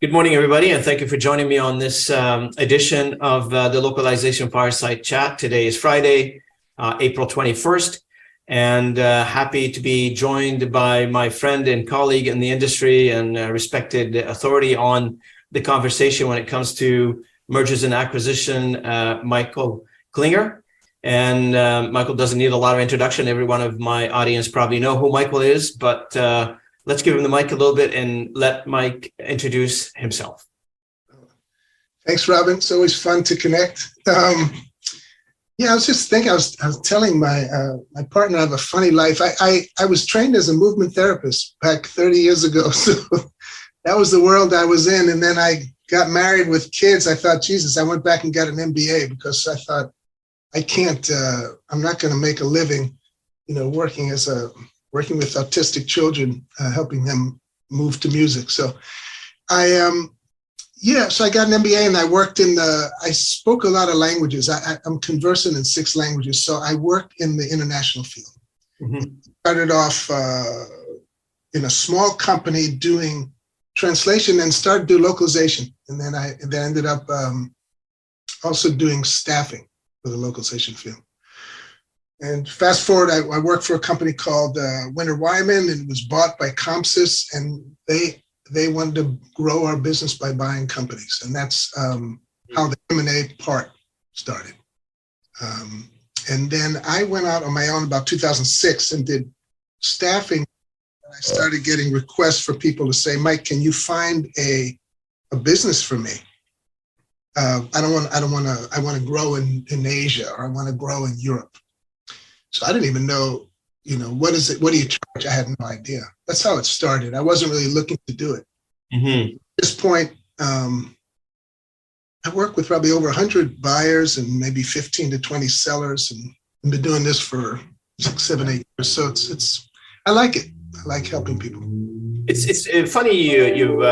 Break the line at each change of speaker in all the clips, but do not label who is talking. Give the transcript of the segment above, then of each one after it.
Good morning, everybody, and thank you for joining me on this edition of the Localization Fireside Chat. Today is Friday, April 21st, and happy to be joined by my friend and colleague in the industry and respected authority on the conversation when it comes to mergers and acquisition, Michael Klinger. And Michael doesn't need a lot of introduction. Every one of my audience probably know who Michael is, but let's give him the mic a little bit and let Mike introduce himself.
Thanks, Robin. It's always fun to connect. I was just thinking, I was telling my partner I have a funny life. I was trained as a movement therapist back 30 years ago. So that was the world I was in. And then I got married with kids. I thought, Jesus, I went back and got an MBA because I thought, I'm not going to make a living, working with autistic children, helping them move to music. So I got an MBA and I worked I spoke a lot of languages. I'm conversant in 6 languages. So I worked in the international field. Mm-hmm. Started off in a small company doing translation and started doing localization. And then I ended up also doing staffing for the localization field. And fast forward, I worked for a company called Winter Wyman, and it was bought by Comsys, and they wanted to grow our business by buying companies, and that's how the M&A part started. And then I went out on my own about 2006 and did staffing. I started getting requests for people to say, Mike, can you find a business for me? I want to grow in Asia, or I want to grow in Europe. So I didn't even know, what is it? What do you charge? I had no idea. That's how it started. I wasn't really looking to do it. Mm-hmm. At this point, I work with probably over 100 buyers and maybe 15 to 20 sellers, and I've been doing this for 6, 7, 8 years. So I like it. I like helping people.
It's funny you've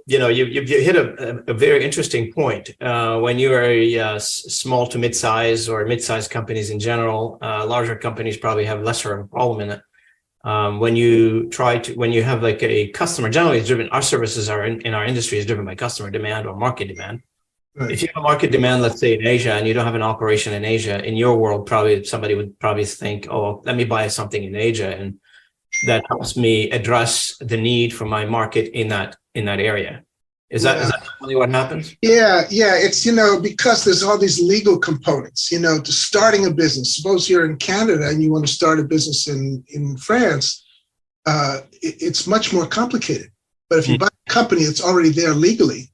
hit a very interesting point. When you are a small to mid-size or mid-sized companies in general, larger companies probably have lesser of a problem in it. When you have like a customer, generally it's driven, our services are in our industry is driven by customer demand or market demand. Right. If you have a market demand, let's say in Asia, and you don't have an operation in Asia, in your world, probably somebody would probably think, oh, let me buy something in Asia, and that helps me address the need for my market in that area. Is that really what happens?
Yeah. It's, because there's all these legal components, to starting a business. Suppose you're in Canada and you want to start a business in France, it's much more complicated. But if you buy a company that's already there legally,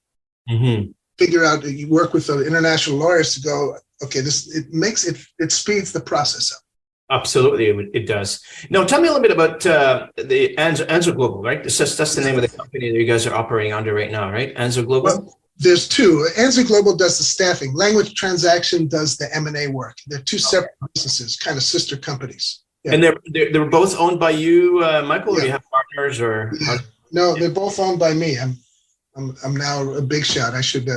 figure out, you work with the international lawyers to go, okay, it speeds the process up.
Absolutely, it does. Now, tell me a little bit about the Anzer Global, right? That's the name of the company that you guys are operating under right now, right? Anzer Global?
Well, there's 2. Anzer Global does the staffing. Language Transaction does the M&A work. They're 2 separate businesses, kind of sister companies.
Yeah. And they're both owned by you, Michael, or do you have partners? Or
No, they're both owned by me. I'm now a big shot. I should...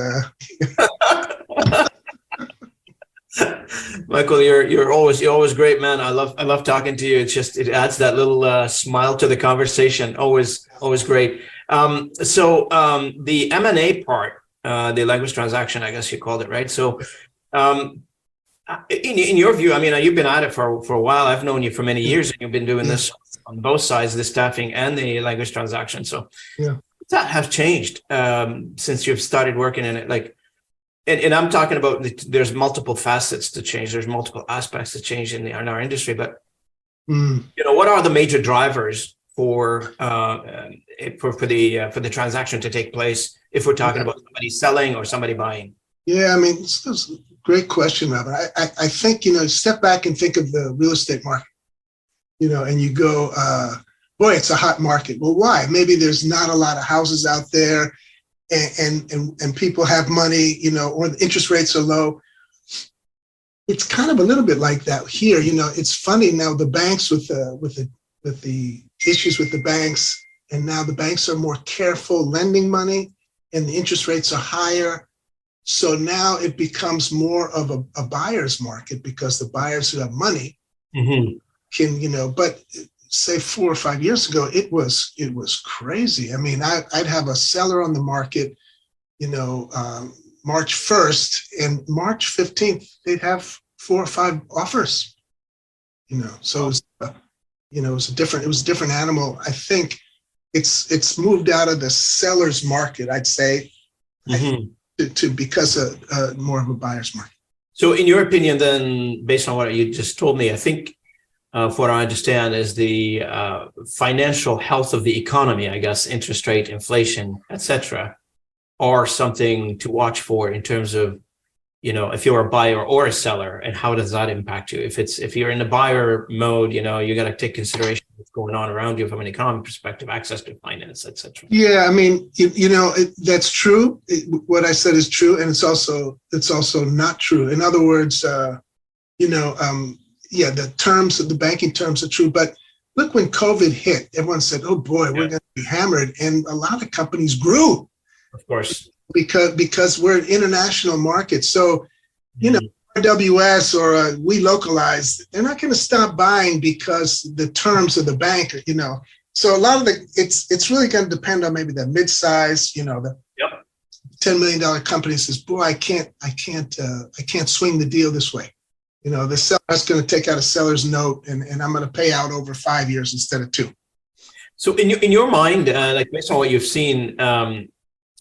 Michael, you're always great, man. I love talking to you. It's just, it adds that little smile to the conversation. Always great. So the M&A part, the language transaction, I guess you called it, right? So in your view, I mean, you've been at it for a while. I've known you for many years, and you've been doing this on both sides, the staffing and the language transaction. So that have changed since you've started working in it, And I'm talking about there's multiple facets to change. There's multiple aspects to change in our industry. But what are the major drivers for the transaction to take place if we're talking about somebody selling or somebody buying?
Yeah, I mean, it's a great question, Robert. I think step back and think of the real estate market. And you go, boy, it's a hot market. Well, why? Maybe there's not a lot of houses out there. And people have money, or the interest rates are low. It's kind of a little bit like that here. It's funny now, the banks with the issues with the banks, and now the banks are more careful lending money, and the interest rates are higher. So now it becomes more of a buyer's market because the buyers who have money can, but say 4 or 5 years ago, it was crazy. I mean, I'd have a seller on the market, March 1st, and March 15th, they'd have 4 or 5 offers. So it was a different animal. I think it's moved out of the seller's market, I'd say, to because of more of a buyer's market.
So in your opinion, then, based on what you just told me, I think for what I understand is the financial health of the economy, I guess, interest rate, inflation, etc., are something to watch for in terms of, if you're a buyer or a seller, and how does that impact you? If you're in the buyer mode, you got to take consideration of what's going on around you from an economic perspective, access to finance, etc.
Yeah, I mean, that's true. What I said is true, and it's also not true. In other words, the terms of the banking terms are true. But look, when COVID hit, everyone said, "Oh boy, we're going to be hammered," and a lot of companies grew.
Of course.
Because we're an international market. So, RWS or We Localize, they're not going to stop buying because the terms of the bank, So a lot of it's really going to depend on maybe the mid-size, the $10 million company says, boy, I can't swing the deal this way. The seller's going to take out a seller's note and I'm going to pay out over 5 years instead of 2.
So in your mind, based on what you've seen,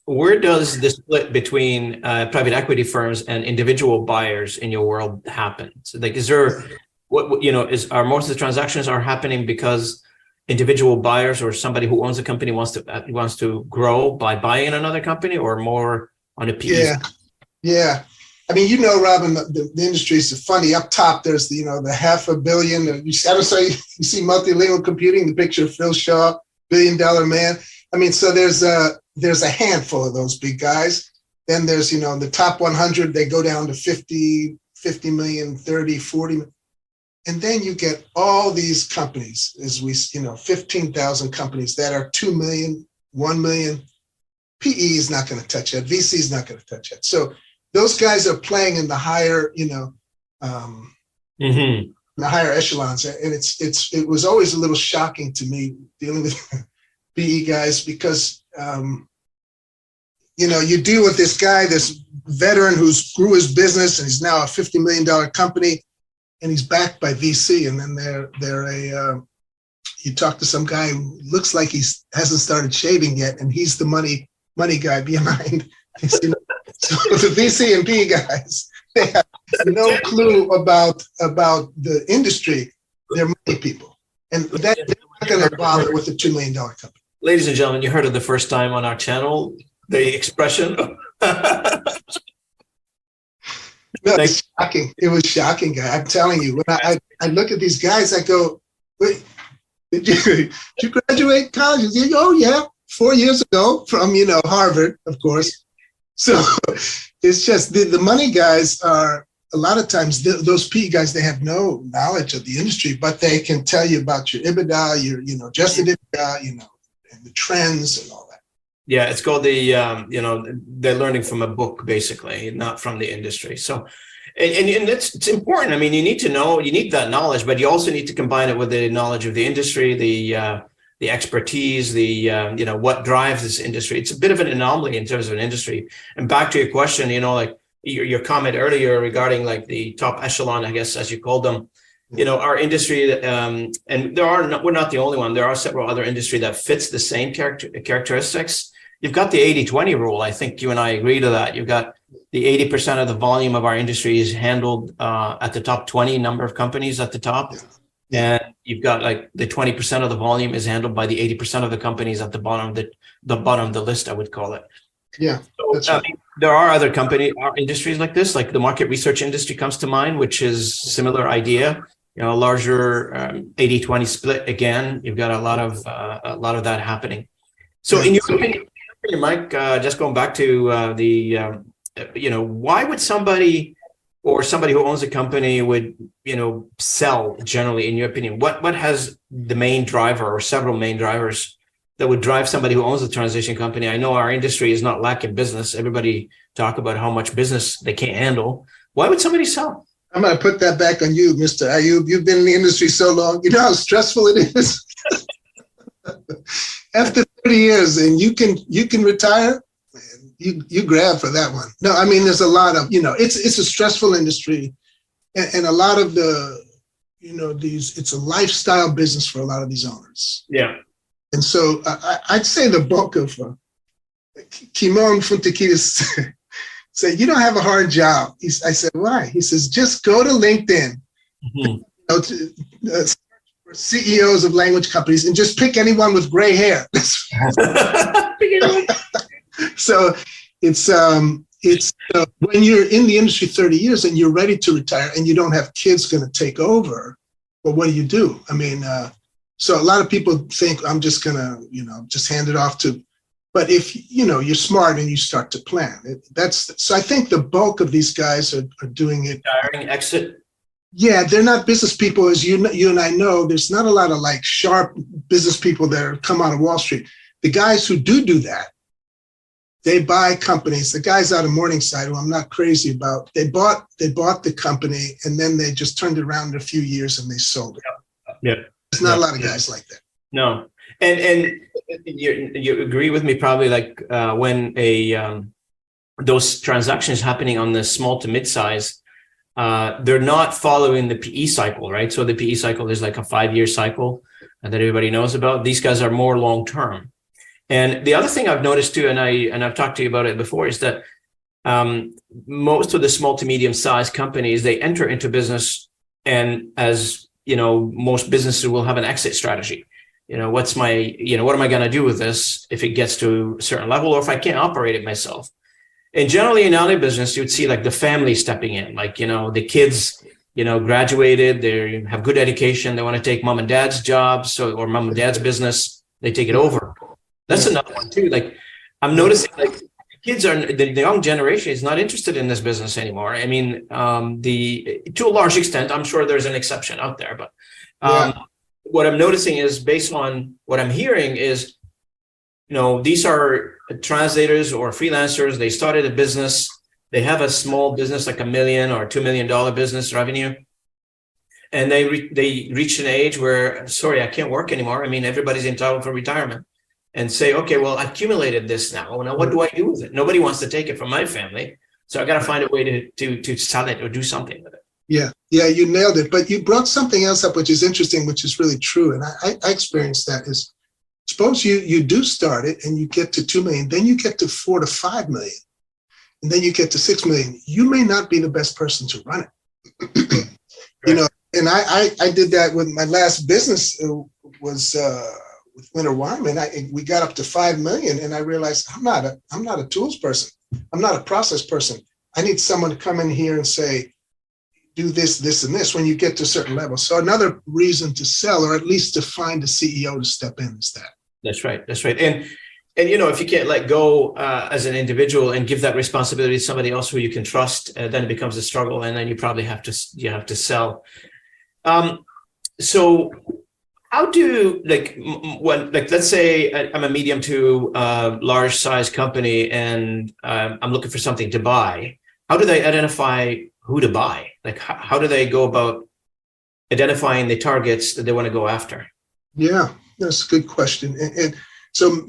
where does the split between private equity firms and individual buyers in your world happen? So, is there are most of the transactions are happening because individual buyers or somebody who owns a company wants to grow by buying another company, or more on a PE?
Yeah. I mean, Robin, the industry is funny. Up top, there's the $500 million. You see multilingual computing, the picture of Phil Shaw, $1 billion man. I mean, so there's a handful of those big guys. Then there's, the top 100, they go down to 50 million, 30, 40. And then you get all these companies, 15,000 companies that are 2 million, 1 million. PE is not going to touch that. VC is not going to touch that. So those guys are playing in the higher, the higher echelons. And it was always a little shocking to me dealing with PE guys because, you deal with this guy, this veteran who's grew his business and he's now a $50 million company and he's backed by VC. And then you talk to some guy who looks like he hasn't started shaving yet. And he's the money guy behind. So the VC and PE guys, they have no clue about the industry. They're money people. And they're not going to bother with a $2 million company.
Ladies and gentlemen, you heard it the first time on our channel, the expression.
No, it's shocking. It was shocking, guy. I'm telling you, when I look at these guys, I go, wait, did you graduate college? Oh, yeah, 4 years ago from, Harvard, of course. So it's just the money guys are, a lot of times, those PE guys, they have no knowledge of the industry, but they can tell you about your EBITDA, your adjusted EBITDA, and the trends and all that.
Yeah, it's called they're learning from a book, basically, not from the industry. So, and it's important. I mean, you need that knowledge, but you also need to combine it with the knowledge of the industry, the expertise, what drives this industry. It's a bit of an anomaly in terms of an industry. And back to your question, your comment earlier regarding the top echelon, I guess, as you called them, our industry, and we're not the only one. There are several other industry that fits the same characteristics. You've got the 80-20 rule. I think you and I agree to that. You've got the 80% of the volume of our industry is handled at the top 20 number of companies at the top. And you've got the 20% of the volume is handled by the 80% of the companies at the bottom of the list, I would call it.
Yeah.
So, right. There are other industries like this, like the market research industry comes to mind, which is similar idea. Larger 80-20 split. Again, you've got a lot of that happening. So, in your opinion, Mike, just going back to why would somebody who owns a company would sell generally? In your opinion, what has the main driver or several main drivers that would drive somebody who owns a transition company? I know our industry is not lacking business. Everybody talk about how much business they can't handle. Why would somebody sell?
I'm going to put that back on you, Mr. Ayub. You've been in the industry so long. You know how stressful it is. After 30 years, and you can retire. You grab for that one. No, I mean, there's a lot of, it's a stressful industry, and a lot of the, it's a lifestyle business for a lot of these owners.
Yeah.
And so I'd say the bulk of Kimon Funtakidis said, you don't have a hard job. I said, why? He says, just go to LinkedIn, for CEOs of language companies, and just pick anyone with gray hair. So it's when you're in the industry 30 years and you're ready to retire and you don't have kids going to take over, well, what do you do? I mean, so a lot of people think I'm just going to, just hand it off to, but if, you're smart and you start to plan, so I think the bulk of these guys are doing it.
Retiring, exit.
Yeah, they're not business people, as you and I know. There's not a lot of like sharp business people that come out of Wall Street. The guys who do that, they buy companies. The guys out of Morningside, who I'm not crazy about, they bought the company and then they just turned it around in a few years and they sold it.
Yeah,
there's not a lot of guys like that.
No, and you agree with me probably, like when those transactions happening on the small to mid-size, they're not following the PE cycle, right? So the PE cycle is like a 5-year cycle that everybody knows about. These guys are more long-term. And the other thing I've noticed too, and I've talked to you about it before, is that most of the small to medium-sized companies, they enter into business, and as most businesses will have an exit strategy. What am I going to do with this if it gets to a certain level, or if I can't operate it myself? And generally in any business, you'd see like the family stepping in, like, the kids, graduated, they have good education, they want to take mom and dad's jobs, or mom and dad's business, they take it over. That's another one too. Like I'm noticing, like kids the young generation is not interested in this business anymore. I mean, to a large extent, I'm sure there's an exception out there, but what I'm noticing is, based on what I'm hearing, is, these are translators or freelancers. They started a business. They have a small business, like $1 million or $2 million business revenue. And they reach an age where, sorry, I can't work anymore. I mean, everybody's entitled for retirement. And say, okay, well, I accumulated this now. Now, what do I do with it? Nobody wants to take it from my family. So I got to find a way to sell it or do something with it.
Yeah, you nailed it. But you brought something else up, which is interesting, which is really true. And I experienced that. Is suppose you do start it and you get to 2 million, then you get to 4 to 5 million, and then you get to 6 million. You may not be the best person to run it.
Right.
And I did that with my last business. Was with Winter Wyman. We got up to 5 million, and I realized I'm not a tools person. I'm not a process person. I need someone to come in here and say, do this, this, and this when you get to a certain level. So another reason to sell, or at least to find a CEO to step in, is that.
That's right. And if you can't let go as an individual and give that responsibility to somebody else who you can trust, then it becomes a struggle, and then you probably have to sell. So how do, let's say I'm a medium to large size company, and I'm looking for something to buy. How do they identify who to buy? Like, how do they go about identifying the targets that they want to go after? Yeah,
that's a good question. And so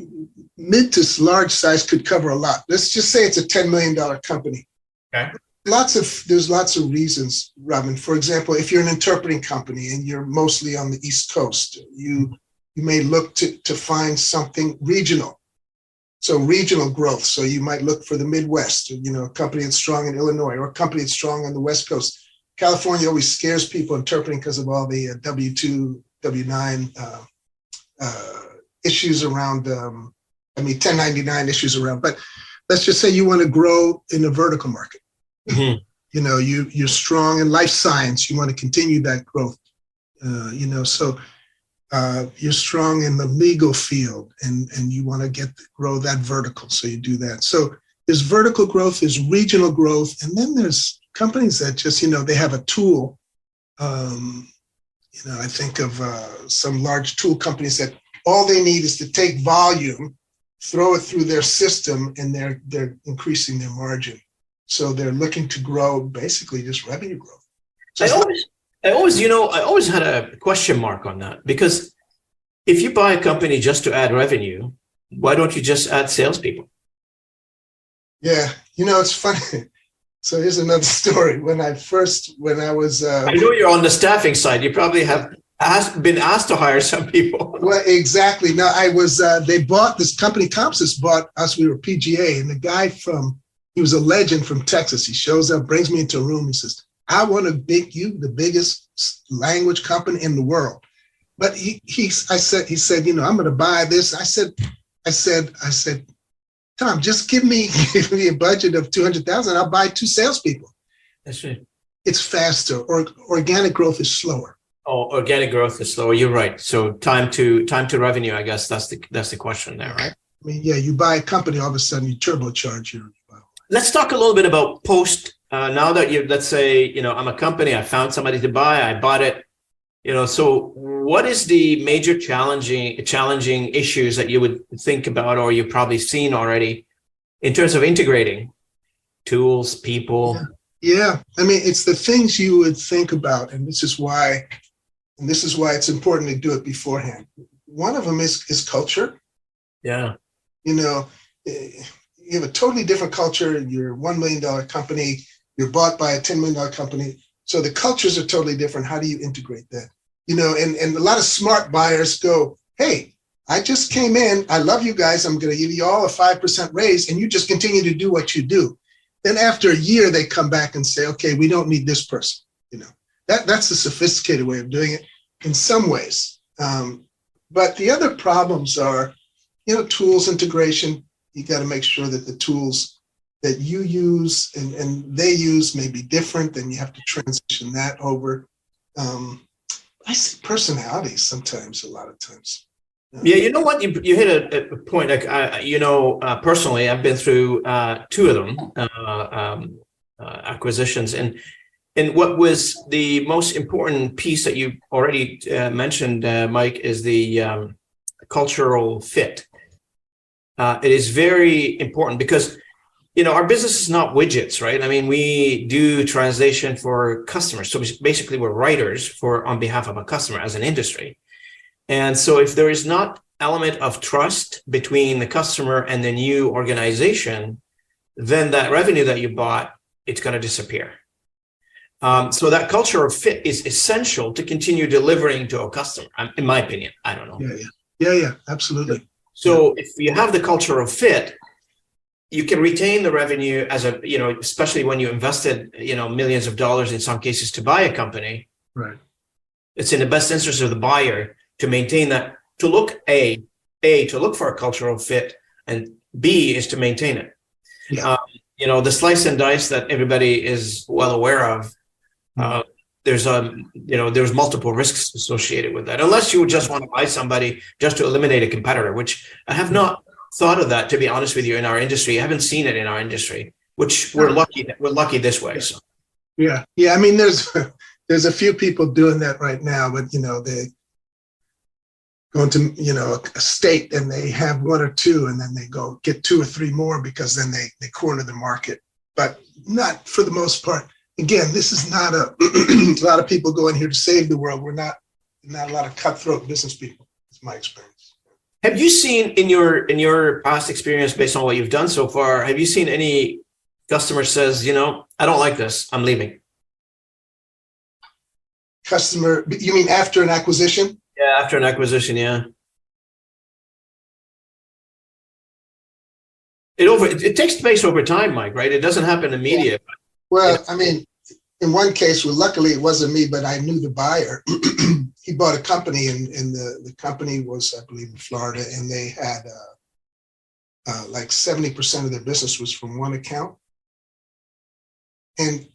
mid to large size could cover a lot. Let's just say it's a $10 million company.
Okay.
There's lots of reasons, Robin. For example, if you're an interpreting company and you're mostly on the East Coast, you may look to find something regional. So regional growth. So you might look for the Midwest, a company that's strong in Illinois, or a company that's strong on the West Coast. California always scares people interpreting because of all the W-2, W-9 issues around, 1099 issues around. But let's just say you want to grow in the vertical market. Mm-hmm. You're strong in life science. You want to continue that growth. So you're strong in the legal field, and you want to grow that vertical. So you do that. So there's vertical growth, there's regional growth, and then there's companies that just, they have a tool. I think of some large tool companies that all they need is to take volume, throw it through their system, and they're increasing their margin. So they're looking to grow basically just revenue growth.
I
Just
always, I always had a question mark on that because if you buy a company just to add revenue, why don't you just add salespeople?
yeah, it's funny. So here's another story. When I was,
I know you're on the staffing side. You probably have been asked to hire some people.
well, exactly. No, I was, they bought this company, Comsys bought us, we were PGA, and the guy he was a legend from Texas. He shows up, brings me into a room. He says, I want to make you the biggest language company in the world. But he said, I'm going to buy this. I said, Tom, just give me a budget of 200,000. I'll buy 2 salespeople.
That's right.
It's faster, or organic growth is slower.
Oh, organic growth is slower. You're right. So time to revenue, I guess that's the question there, right?
I mean, yeah, you buy a company, all of a sudden you turbocharge your.
Let's talk a little bit about post. Now that let's say, I'm a company, I found somebody to buy, I bought it. So what is the major challenging issues that you would think about, or you've probably seen already in terms of integrating tools, people?
Yeah. I mean, it's the things you would think about. And this is why it's important to do it beforehand. One of them is culture.
Yeah.
You have a totally different culture. You're a $1 million company. You're bought by a $10 million company. So the cultures are totally different. How do you integrate that? And a lot of smart buyers go, hey, I just came in. I love you guys. I'm going to give you all a 5% raise, and you just continue to do what you do. Then after a year, they come back and say, okay, we don't need this person. That's the sophisticated way of doing it in some ways. But the other problems are, tools integration. You got to make sure that the tools that you use and they use may be different, then you have to transition that over. I see personalities sometimes, a lot of times.
Yeah, you know what? You hit a point. Like, personally, I've been through 2 of them, acquisitions, and what was the most important piece that you already mentioned, Mike, is the cultural fit. It is very important because our business is not widgets, right? I mean, we do translation for customers. So basically, we're writers on behalf of a customer as an industry. And so if there is not element of trust between the customer and the new organization, then that revenue that you bought, it's going to disappear. So that culture of fit is essential to continue delivering to a customer, in my opinion. I don't know.
Yeah, absolutely.
So if you have the culture of fit, you can retain the revenue especially when you invested, millions of dollars in some cases to buy a company.
Right.
It's in the best interest of the buyer to maintain that, to look to look for a cultural fit, and B is to maintain it.
Yeah.
The slice and dice that everybody is well aware of. There's multiple risks associated with that, unless you just want to buy somebody just to eliminate a competitor, which I have not thought of that, to be honest with you, in our industry. I haven't seen it in our industry, which we're lucky this way. So
yeah. I mean, there's a few people doing that right now, but they go into a state and they have 1 or 2, and then they go get 2 or 3 more because then they corner the market, but not for the most part. Again, this is not a lot of people go in here to save the world. We're not a lot of cutthroat business people. It's my experience.
Have you seen in your past experience, based on what you've done so far, have you seen any customer says, I don't like this, I'm leaving?
Customer, you mean after an acquisition?
Yeah, after an acquisition, yeah. It takes place over time, Mike, right? It doesn't happen immediately.
Yeah. Well, I mean, in one case, luckily it wasn't me, but I knew the buyer. He bought a company, and the company was, I believe, in Florida, and they had like 70% of their business was from one account. And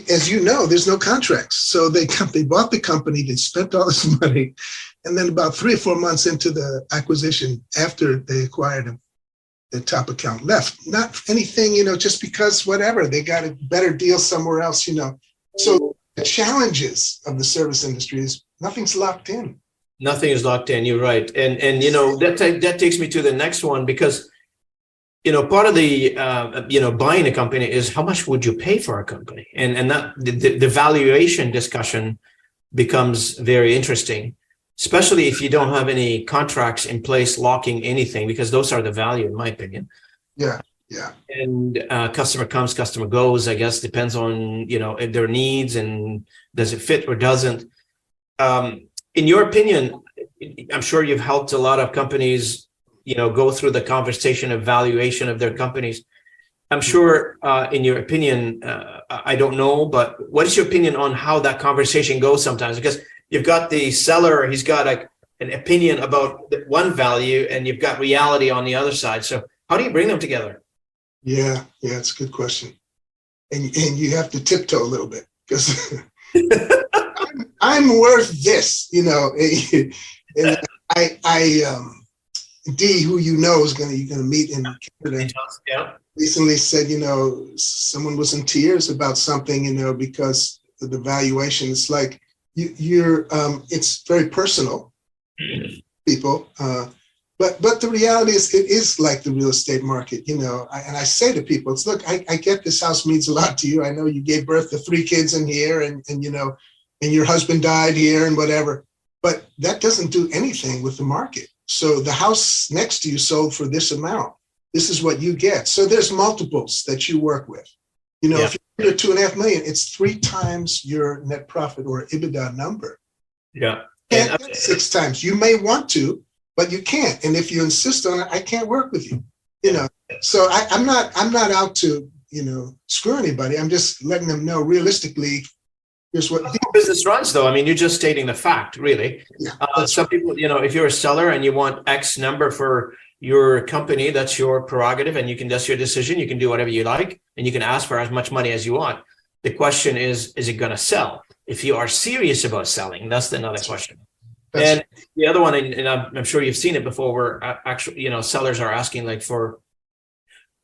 as you know, there's no contracts. So they bought the company, they spent all this money, and then about 3 or 4 months into the acquisition, after they acquired them, the top account left. Not anything, just because whatever, they got a better deal somewhere else, So the challenges of the service industry is nothing's locked in.
Nothing is locked in. You're right. And that takes me to the next one, because part of the buying a company is how much would you pay for a company, and that the valuation discussion becomes very interesting, especially if you don't have any contracts in place locking anything, because those are the value, in my opinion.
Yeah, yeah.
And customer comes, customer goes, I guess, depends on, their needs and does it fit or doesn't. In your opinion, I'm sure you've helped a lot of companies, go through the conversation of valuation of their companies. I'm sure, in your opinion, I don't know, but what is your opinion on how that conversation goes sometimes? Because you've got the seller, he's got an opinion about one value, and you've got reality on the other side. So how do you bring them together?
Yeah, it's a good question. And you have to tiptoe a little bit, because I'm worth this, and Dee, who you're gonna meet in Canada, recently said, someone was in tears about something, because of the valuation. It's like you're it's very personal, people. But the reality is, it is like the real estate market, and I say to people, it's, look, I get this house means a lot to you. I know you gave birth to 3 kids in here, and your husband died here and whatever, but that doesn't do anything with the market. So the house next to you sold for this amount. This is what you get. So there's multiples that you work with. If you're 2.5 million, it's 3 times your net profit or EBITDA number.
Yeah.
And 6 times. You may want to, but you can't. And if you insist on it, I can't work with you. So I'm not out to, screw anybody. I'm just letting them know realistically, here's what
business runs, though. I mean, you're just stating the fact, really.
Yeah,
some people, if you're a seller and you want X number for your company, that's your prerogative, and that's your decision. You can do whatever you like, and you can ask for as much money as you want. The question is it going to sell? If you are serious about selling, that's another question. And the other one, and I'm sure you've seen it before, where actually, sellers are asking like for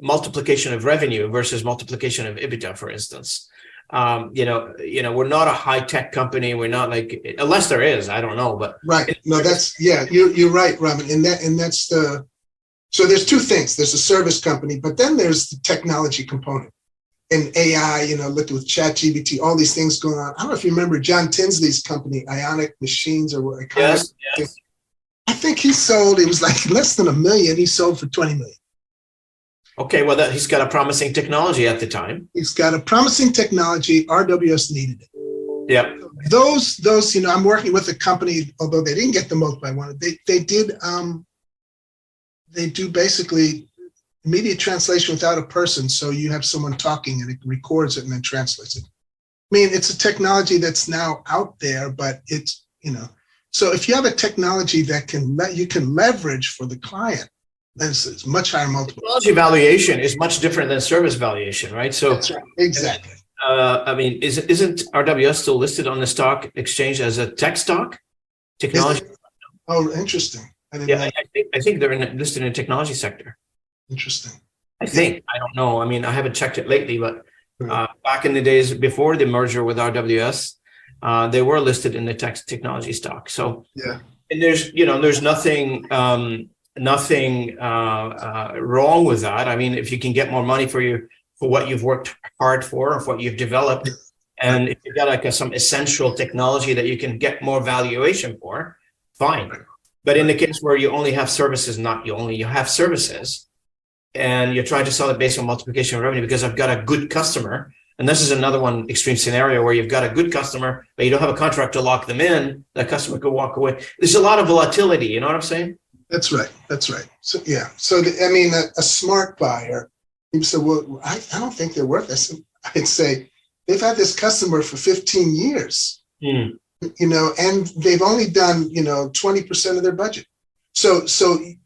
multiplication of revenue versus multiplication of EBITDA, for instance. We're not a high tech company. We're not like, unless there is, I don't know, but
right. No, you're right, Robin. And that's so there's 2 things. There's a service company, but then there's the technology component and AI, look with ChatGPT, all these things going on. I don't know if you remember John Tinsley's company, Ionic Machines, or what?
Yes.
I think he sold, it was like less than $1 million. He sold for 20 million.
Okay, well, he's got a promising technology at the time.
He's got a promising technology. RWS needed it.
Yeah.
Those, I'm working with a company, although they didn't get the most I wanted. They do basically immediate translation without a person. So you have someone talking and it records it and then translates it. I mean, it's a technology that's now out there, but it's, so if you have a technology that you can leverage for the client, then it's much higher multiple.
Technology valuation is much different than service valuation, right? So
that's right. Exactly.
I mean, isn't RWS still listed on the stock exchange as a tech stock? Technology.
Oh, interesting.
I think they're listed in the technology sector.
Interesting.
I think. I don't know. I mean, I haven't checked it lately, but back in the days before the merger with RWS, they were listed in the technology stock. So
yeah.
And there's nothing wrong with that. I mean, if you can get more money for what you've worked hard for, or for what you've developed, and if you've got like some essential technology that you can get more valuation for, fine. But in the case where you only have services, you have services, and you're trying to sell it based on multiplication of revenue because I've got a good customer, and this is another one extreme scenario where you've got a good customer, but you don't have a contract to lock them in, that customer could walk away. There's a lot of volatility, you know what I'm saying?
That's right. So, yeah. So, a smart buyer, people say, well, I don't think they're worth this. I'd say they've had this customer for 15 years, and they've only done, 20% of their budget. So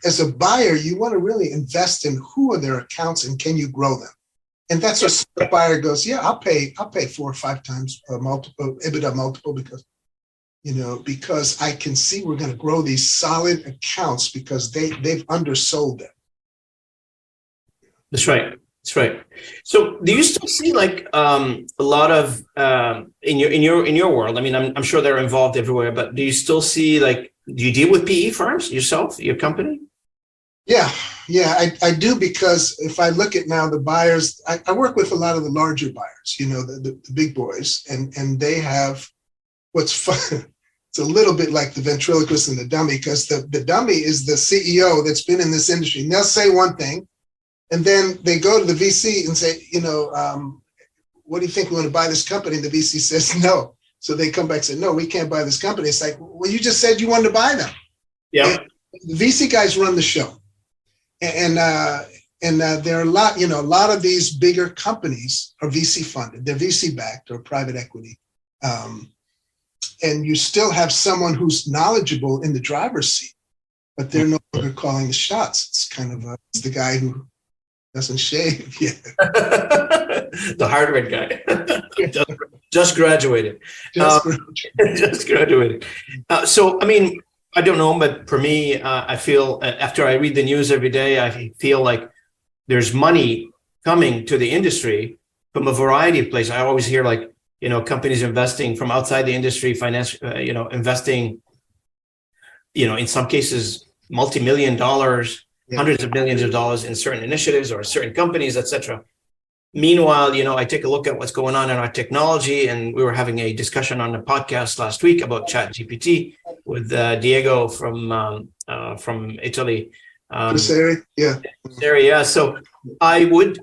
as a buyer, you want to really invest in who are their accounts and can you grow them? And that's what the buyer goes, yeah, I'll pay 4 or 5 times multiple EBITDA multiple because I can see we're going to grow these solid accounts because they've undersold them.
That's right. So do you still see like a lot of in your world? I mean, I'm sure they're involved everywhere, but do you still see do you deal with PE firms yourself, your company?
Yeah. I do, because if I look at now the buyers, I work with a lot of the larger buyers, the big boys, and they have what's fun. It's a little bit like the ventriloquist and the dummy, because the dummy is the CEO that's been in this industry. And they'll say one thing, and then they go to the VC and say, what do you think? We want to buy this company? And the VC says no. So they come back and say, no, we can't buy this company. It's like, well, you just said you wanted to buy them.
Yeah.
The VC guys run the show. And there are a lot of these bigger companies are VC funded. They're VC backed or private equity. And you still have someone who's knowledgeable in the driver's seat, but they're no longer calling the shots. It's kind of it's the guy who doesn't shave yet.
The hardware guy. Just graduated. Just graduated. So, I mean, I don't know, but for me, I feel after I read the news every day, I feel like there's money coming to the industry from a variety of places. I always hear companies investing from outside the industry, investing, in some cases, multi-million dollars, hundreds of millions of dollars in certain initiatives or certain companies, et cetera. Meanwhile, I take a look at what's going on in our technology, and we were having a discussion on the podcast last week about ChatGPT with Diego from Italy.
Yeah.
So I would,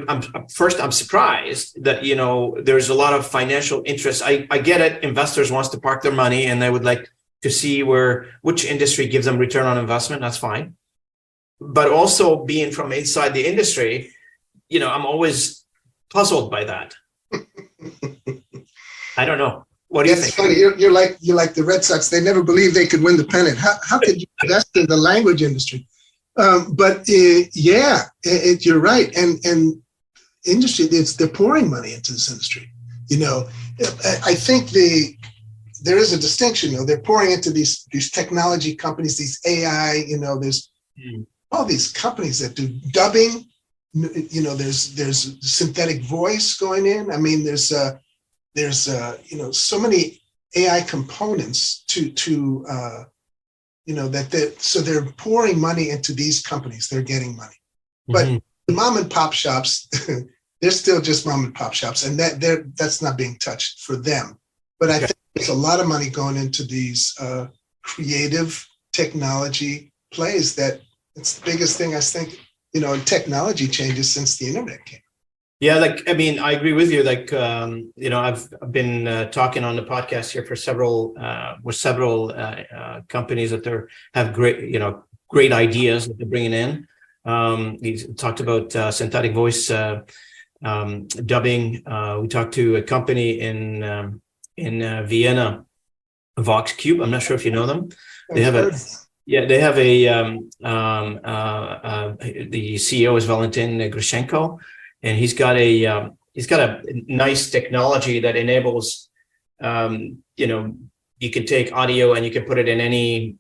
I'm surprised that, there's a lot of financial interest. I get it. Investors wants to park their money and they would like to see which industry gives them return on investment. That's fine. But also being from inside the industry, I'm always puzzled by that. I don't know. What do you think?
It's funny. You're like the Red Sox. They never believed they could win the pennant. How could you invest in the language industry? But you're right. And industry, they're pouring money into this industry. I think there is a distinction. They're pouring into these technology companies, these AI. There's all these companies that do dubbing. There's synthetic voice going in. I mean, there's so many AI components so they're pouring money into these companies. They're getting money, but the mom and pop shops, they're still just mom and pop shops, and that's not being touched for them. But I think there's a lot of money going into these creative technology plays. That it's the biggest thing I think. Technology changes since the internet came.
Yeah, I agree with you. I've been talking on the podcast here for several companies that have great ideas that they're bringing in. We talked about synthetic voice dubbing. We talked to a company in Vienna, VoxCube. I'm not sure if you know them. They have the CEO is Valentin Grishenko, and he's got a nice technology that enables, you can take audio and you can put it in any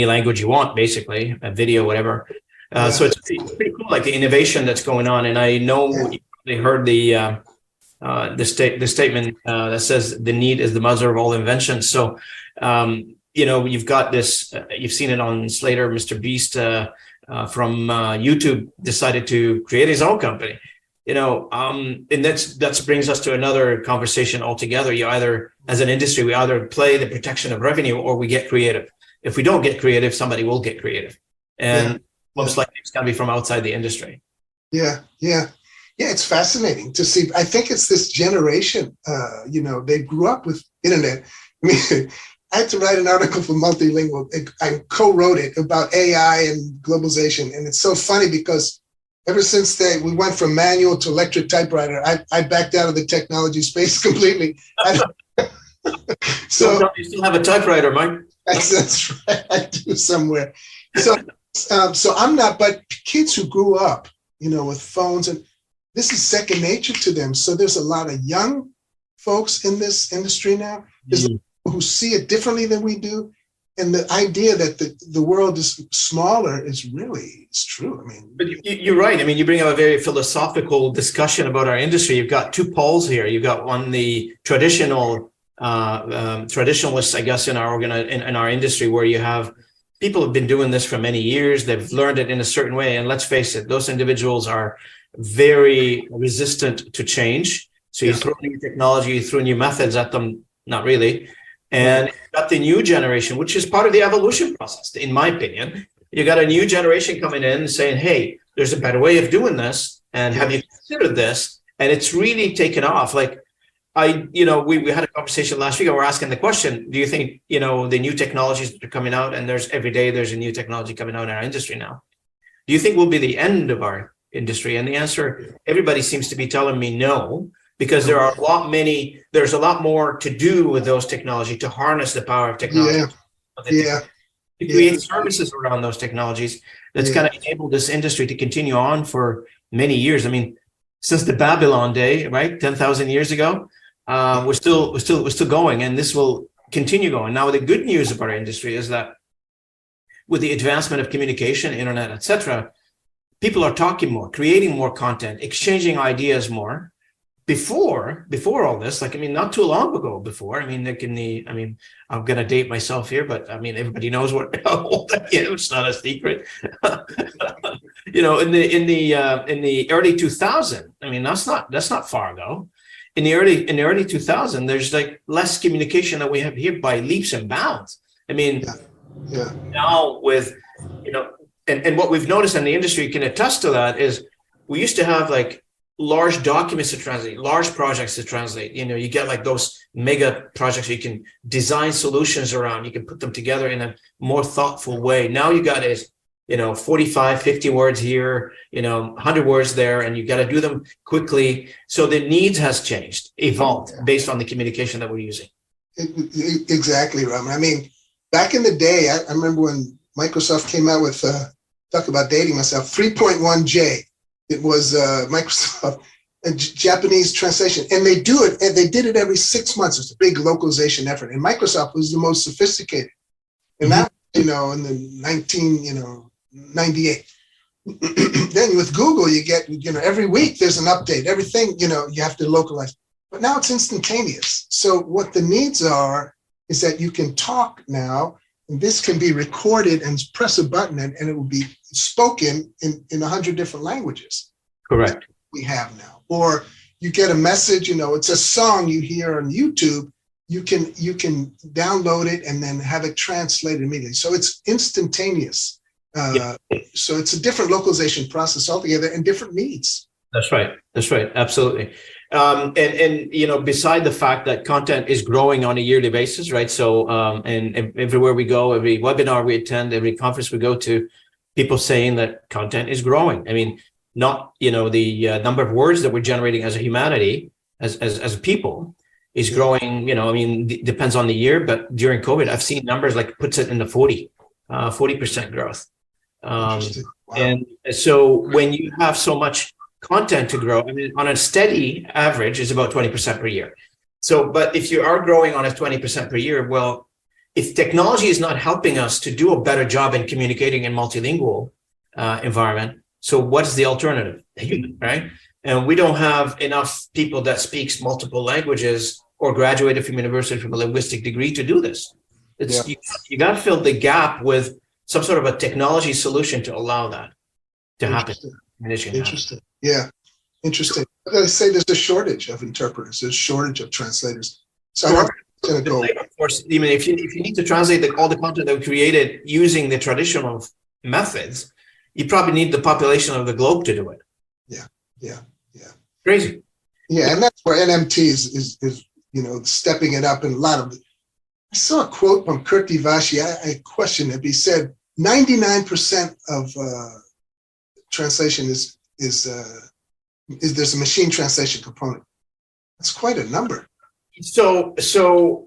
language you want, basically, a video, whatever. So it's pretty cool, like the innovation that's going on. And I know you probably heard the statement that says the need is the mother of all inventions. So, you've got this, you've seen it on Slater, Mr. Beast from YouTube decided to create his own company, and that brings us to another conversation altogether. As an industry, we either play the protection of revenue or we get creative. If we don't get creative, somebody will get creative. And most likely it's going to be from outside the industry.
Yeah. It's fascinating to see. I think it's this generation, they grew up with internet. I mean, I had to write an article for Multilingual. I co-wrote it about AI and globalization. And it's so funny because ever since we went from manual to electric typewriter, I backed out of the technology space completely.
So you still have a typewriter, Mike?
That's right. I do somewhere. So I'm not, but kids who grew up, with phones, and this is second nature to them. So there's a lot of young folks in this industry now. There's who see it differently than we do. And the idea that the world is smaller is true. I mean,
but you're right. I mean, you bring up a very philosophical discussion about our industry. You've got two poles here. You've got one, the traditionalists, I guess, in our industry, where you have people have been doing this for many years. They've learned it in a certain way. And let's face it, those individuals are very resistant to change. So you throw new technology, you throw new methods at them, not really. And you've got the new generation, which is part of the evolution process, in my opinion. You got a new generation coming in saying, hey, there's a better way of doing this. And have you considered this? And it's really taken off. Like we had a conversation last week and we're asking the question, do you think, the new technologies that are coming out, and every day there's a new technology coming out in our industry now. Do you think will be the end of our industry? And the answer, everybody seems to be telling me no, because there's a lot more to do with those technology, to harness the power of technology. To create services around those technologies that's kind of enabled this industry to continue on for many years. I mean, since the Babylon day, right, 10,000 years ago, we're still going, and this will continue going. Now, the good news of our industry is that with the advancement of communication, internet, etc., people are talking more, creating more content, exchanging ideas more. Before all this, not too long ago. I'm gonna date myself here, but everybody knows how old I am. It's not a secret. In the early 2000s, that's not far ago. In the early 2000s, there's like less communication that we have here by leaps and bounds. Now with and what we've noticed, and the industry can attest to that, is we used to have like large documents to translate, large projects to translate. You get like those mega projects where you can design solutions around, you can put them together in a more thoughtful way. Now you got is 45, 50 words here, 100 words there, and you got to do them quickly. So the needs has changed, evolved based on the communication that we're using.
Exactly, Robin. Back in the day, I remember when Microsoft came out with, talk about dating myself, 3.1J. It was Microsoft, a Japanese translation, and they did it every 6 months. It's a big localization effort, and Microsoft was the most sophisticated. And that, in the 1998. Then with Google, you get, every week there's an update. Everything, you have to localize. But now it's instantaneous. So what the needs are is that you can talk now, and this can be recorded and press a button, and it will be spoken in 100 different languages.
Correct.
We have now. Or you get a message, it's a song you hear on YouTube, you can download it and then have it translated immediately. So it's instantaneous. So it's a different localization process altogether and different needs.
That's right. Absolutely. And beside the fact that content is growing on a yearly basis, right? So, and everywhere we go, every webinar we attend, every conference we go to, people saying that content is growing. Not, the number of words that we're generating as a humanity, as a people, is growing, depends on the year, but during COVID, I've seen numbers like puts it in the 40% growth. Wow. And so when you have so much content to grow, on a steady average is about 20% per year. So, but if you are growing on a 20% per year, well, if technology is not helping us to do a better job in communicating in multilingual environment, so what is the alternative? Right? And we don't have enough people that speaks multiple languages or graduated from university from a linguistic degree to do this. You got to fill the gap with some sort of a technology solution to allow that to happen.
Interesting. Yeah. Interesting. I say there's a shortage of interpreters. There's a shortage of translators. So I'm going to go.
Of course, even if you need to translate all the content that we created using the traditional methods, you probably need the population of the globe to do it. Yeah. Crazy.
Yeah, and that's where NMT is stepping it up. And a lot of it. I saw a quote from Kurt Divashi. I questioned it. He said 99% of translation is there's a machine translation component. That's quite a number.
So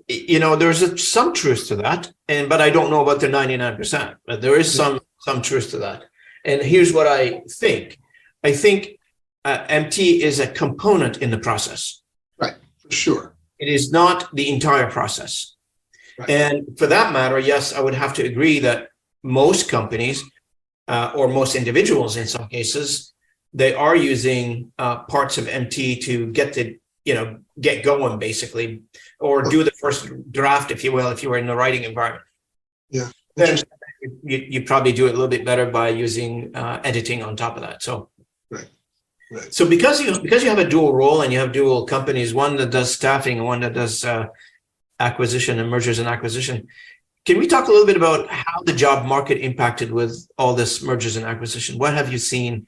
there's some truth to that, but I don't know about the 99%. But there is some truth to that. And here's what I think. I think MT is a component in the process.
Right, for sure.
It is not the entire process. Right. And for that matter, yes, I would have to agree that most companies or most individuals in some cases, they are using parts of MT to get going basically, or do the first draft, if you will, if you were in the writing environment.
Yeah.
you probably do it a little bit better by using editing on top of that. So,
Right.
so because you have a dual role and you have dual companies, one that does staffing and one that does acquisition and mergers and acquisition, can we talk a little bit about how the job market impacted with all this mergers and acquisition? What have you seen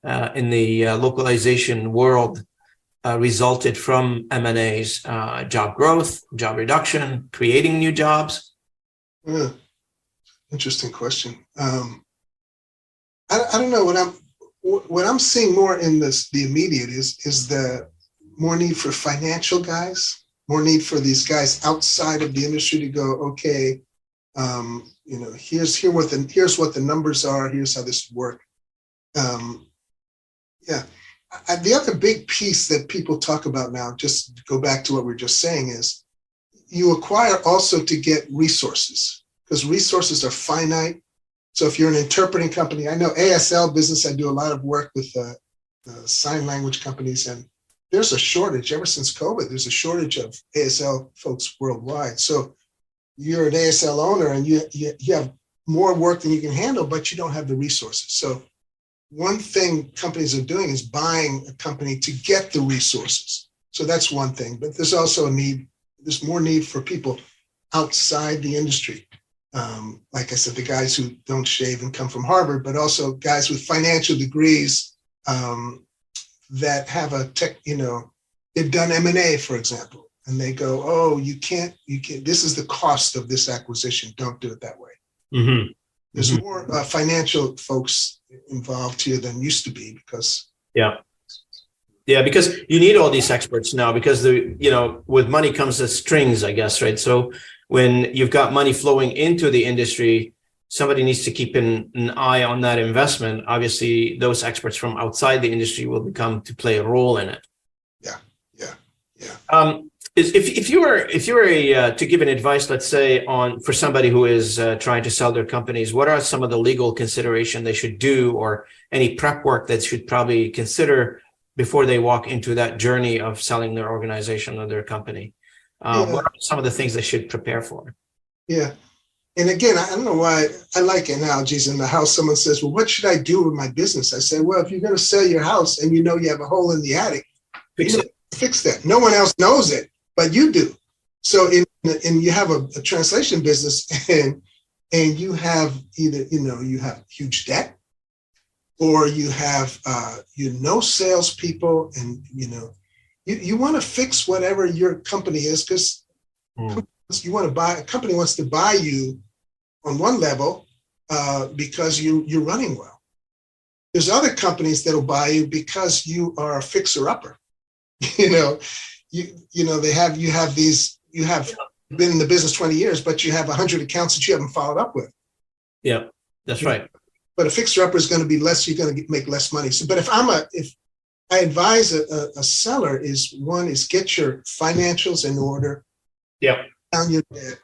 in the localization world resulted from M&As, job growth, job reduction, creating new jobs?
Yeah. Interesting question. I don't know what I'm seeing more in the immediate is the more need for financial guys, more need for these guys outside of the industry to go, okay, here's what the numbers are, here's how this work. Yeah. The other big piece that people talk about now, just to go back to what we we're just saying, is you acquire also to get resources, because resources are finite. So if you're an interpreting company, I know ASL business, I do a lot of work with sign language companies, and there's a shortage ever since COVID. There's a shortage of ASL folks worldwide. So you're an ASL owner and you have more work than you can handle, but you don't have the resources. So one thing companies are doing is buying a company to get the resources. So that's one thing, but there's also there's more need for people outside the industry. Like I said, the guys who don't shave and come from Harvard, but also guys with financial degrees that have they've done M&A, for example, and they go, oh, you can't, this is the cost of this acquisition. Don't do it that way. Mm-hmm. There's more financial folks involved here than used to be because. Yeah, because you need all these experts now because with money comes the strings, I guess, right? So when you've got money flowing into the industry, somebody needs to keep an eye on that investment. Obviously, those experts from outside the industry will come to play a role in it. Yeah. If you were to give an advice, let's say for somebody who is trying to sell their companies, what are some of the legal consideration they should do, or any prep work that should probably consider before they walk into that journey of selling their organization or their company? What are some of the things they should prepare for? Yeah. And again, I don't know why I like analogies in the house. Someone says, well, what should I do with my business? I say, well, if you're going to sell your house and you have a hole in the attic, fix that. No one else knows it, but you do. So you have a translation business and you have either, you have huge debt, or you have, salespeople, and, you want to fix whatever your company is, because a company wants to buy you on one level because you're running well. There's other companies that'll buy you because you are a fixer-upper. You have been in the business 20 years, but you have 100 accounts that you haven't followed up with. Yeah, that's right. But a fixer-upper is going to be less, you're going to make less money. So, but if I advise a seller is get your financials in order. Yeah. Down your debt.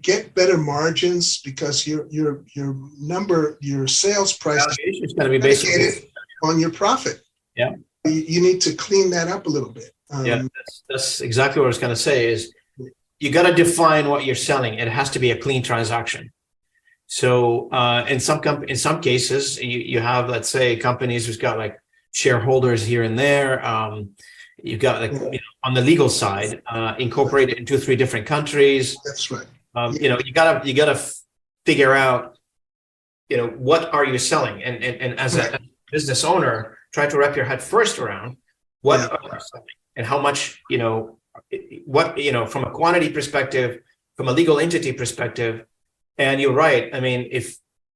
Get better margins, because your sales price is going to be based on your profit. Yeah. You need to clean that up a little bit. That's exactly what I was going to say is you got to define what you're selling. It has to be a clean transaction. So in some cases, you have, let's say, companies who's got like shareholders here and there. You've got on the legal side, incorporated in 2-3 different countries. That's right. You gotta figure out, what are you selling, and as a business owner, try to wrap your head first around what are you selling and how much, from a quantity perspective, from a legal entity perspective. And you're right. I mean,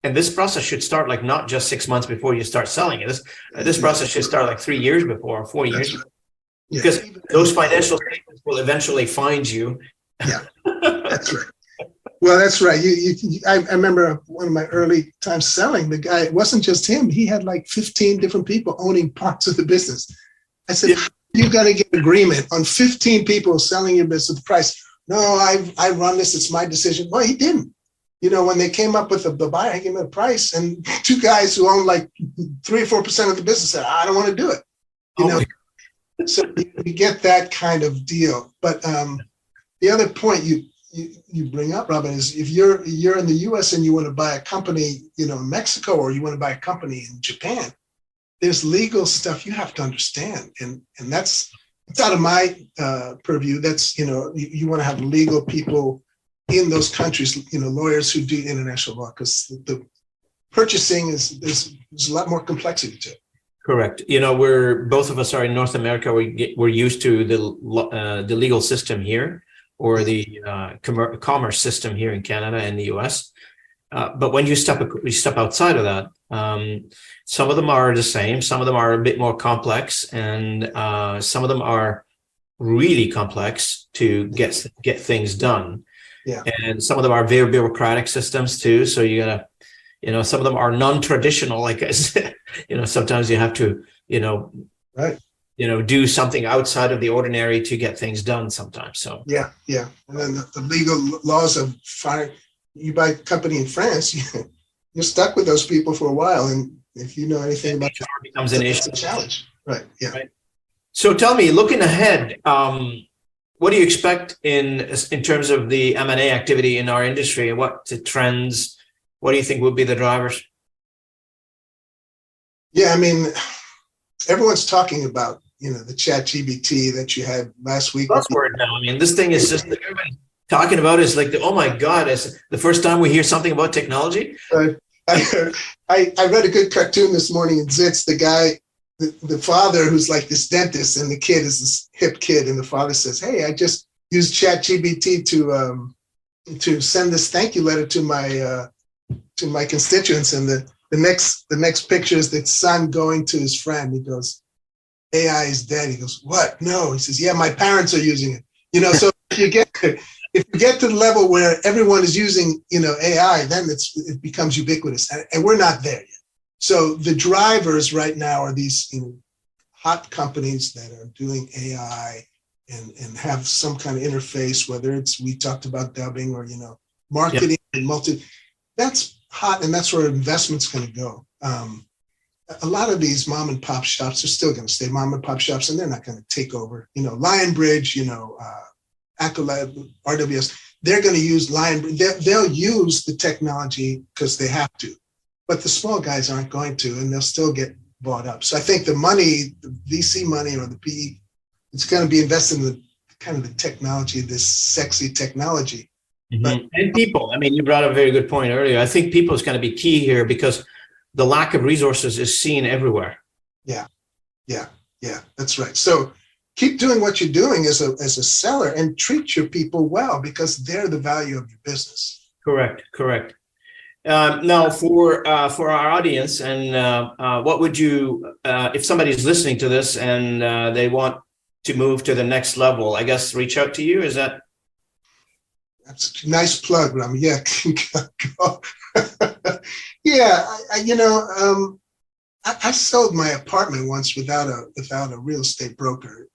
and this process should start like not just 6 months before you start selling it. This process should start like 3 years before, or 4 years before. Because those financial statements will eventually find you. Yeah, that's right. Well, that's right. I remember one of my early times selling, the guy, it wasn't just him. He had like 15 different people owning parts of the business. I said, you got to get agreement on 15 people selling your business at the price. No, I run this. It's my decision. Well, he didn't. When they came up with the buyer, he gave me a price, and 2 guys who own like 3 or 4% of the business said, I don't want to do it. So you get that kind of deal. But the other point you bring up, Robin, is if you're in the U.S. and you want to buy a company, in Mexico, or you want to buy a company in Japan, there's legal stuff you have to understand, and that's it's out of my purview. That's you want to have legal people in those countries, lawyers who do international law, because the purchasing there's a lot more complexity to it.
Correct. We're both of us are in North America. We're used to the legal system here, or the commerce system here in Canada and the US. But when you step outside of that, some of them are the same. Some of them are a bit more complex, and some of them are really complex to get things done.
Yeah.
And some of them are very bureaucratic systems too. So you gotta, some of them are non-traditional. Like I said, sometimes you have to,
right.
Do something outside of the ordinary to get things done sometimes. So
yeah. And then the legal laws of fire. You buy a company in France, you're stuck with those people for a while, and if you know anything about
it becomes an issue.
It's a challenge, right? Yeah.
Right. So tell me, looking ahead, what do you expect in terms of the M&A activity in our industry, and what the trends? What do you think would be the drivers?
Yeah, I mean, everyone's talking about the ChatGPT that you had last week.
Buzzword now. I mean, this thing is just everybody talking about is like oh my God, it's the first time we hear something about technology.
I read a good cartoon this morning in Zitz. The guy, the father who's like this dentist, and the kid is this hip kid, and the father says, "Hey, I just used ChatGPT to send this thank you letter to my constituents." And the next picture is the son going to his friend. He goes, "AI is dead." He goes, "What? No." He says, "Yeah, my parents are using it." So if you get to the level where everyone is using, AI, then it becomes ubiquitous, and we're not there yet. So the drivers right now are these, hot companies that are doing AI and have some kind of interface, whether we talked about dubbing or, marketing and that's hot, and that's where investment's going to go. A lot of these mom and pop shops are still going to stay mom and pop shops, and they're not going to take over. Lionbridge, Accolade, RWS, they're going to use Lionbridge. They'll use the technology because they have to, but the small guys aren't going to, and they'll still get bought up. So I think the money, the VC money or the PE, it's going to be invested in the kind of the technology, this sexy technology.
Mm-hmm. But, and people, I mean, you brought up a very good point earlier. I think people is going to be key here because the lack of resources is seen everywhere.
Yeah, that's right. So keep doing what you're doing as a seller, and treat your people well, because they're the value of your business.
Correct. Now, for our audience, and what would you, if somebody's listening to this and they want to move to the next level, I guess reach out to you? Is that?
That's a nice plug, Ram. Yeah. Yeah. I sold my apartment once without a real estate broker,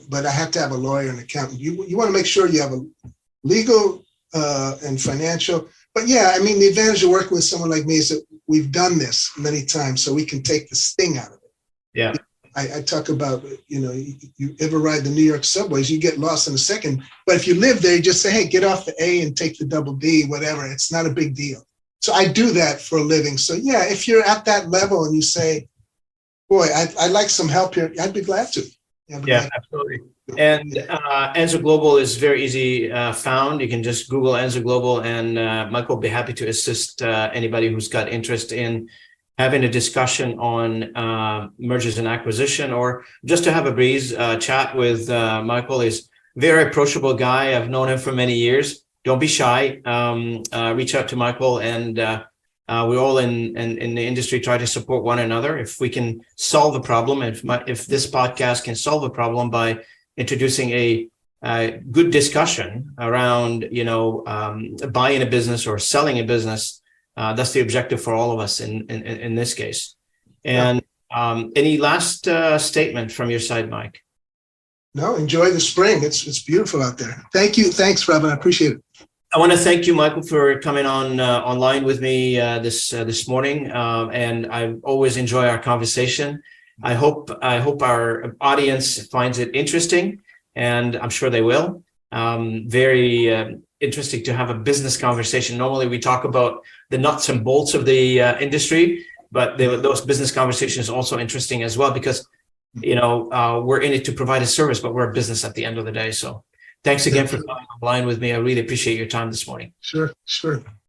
but I had to have a lawyer and accountant. You want to make sure you have a legal and financial. But yeah, I mean, the advantage of working with someone like me is that we've done this many times, so we can take the sting out of it.
Yeah.
I talk about, you ever ride the New York subways, you get lost in a second. But if you live there, you just say, hey, get off the A and take the double D, whatever. It's not a big deal. So I do that for a living. So yeah, if you're at that level and you say, boy, I'd like some help here, I'd be glad to.
Yeah, absolutely. And Enzo Global is very easy found. You can just Google Enzo Global, and Michael will be happy to assist anybody who's got interest in having a discussion on mergers and acquisition, or just to have a breeze chat with Michael. Is very approachable guy. I've known him for many years. Don't be shy. Reach out to Michael, and we all in the industry try to support one another. If we can solve a problem, if this podcast can solve a problem by introducing a good discussion around, buying a business or selling a business, that's the objective for all of us in this case. And any last statement from your side, Mike?
No, enjoy the spring. It's beautiful out there. Thank you. Thanks, Robin. I appreciate it.
I want to thank you, Michael, for coming on online with me this morning. And I always enjoy our conversation. I hope our audience finds it interesting, and I'm sure they will. Very interesting to have a business conversation. Normally, we talk about the nuts and bolts of the industry, but those business conversations are also interesting as well because, we're in it to provide a service, but we're a business at the end of the day. So thanks again for coming online with me. I really appreciate your time this morning.
Sure.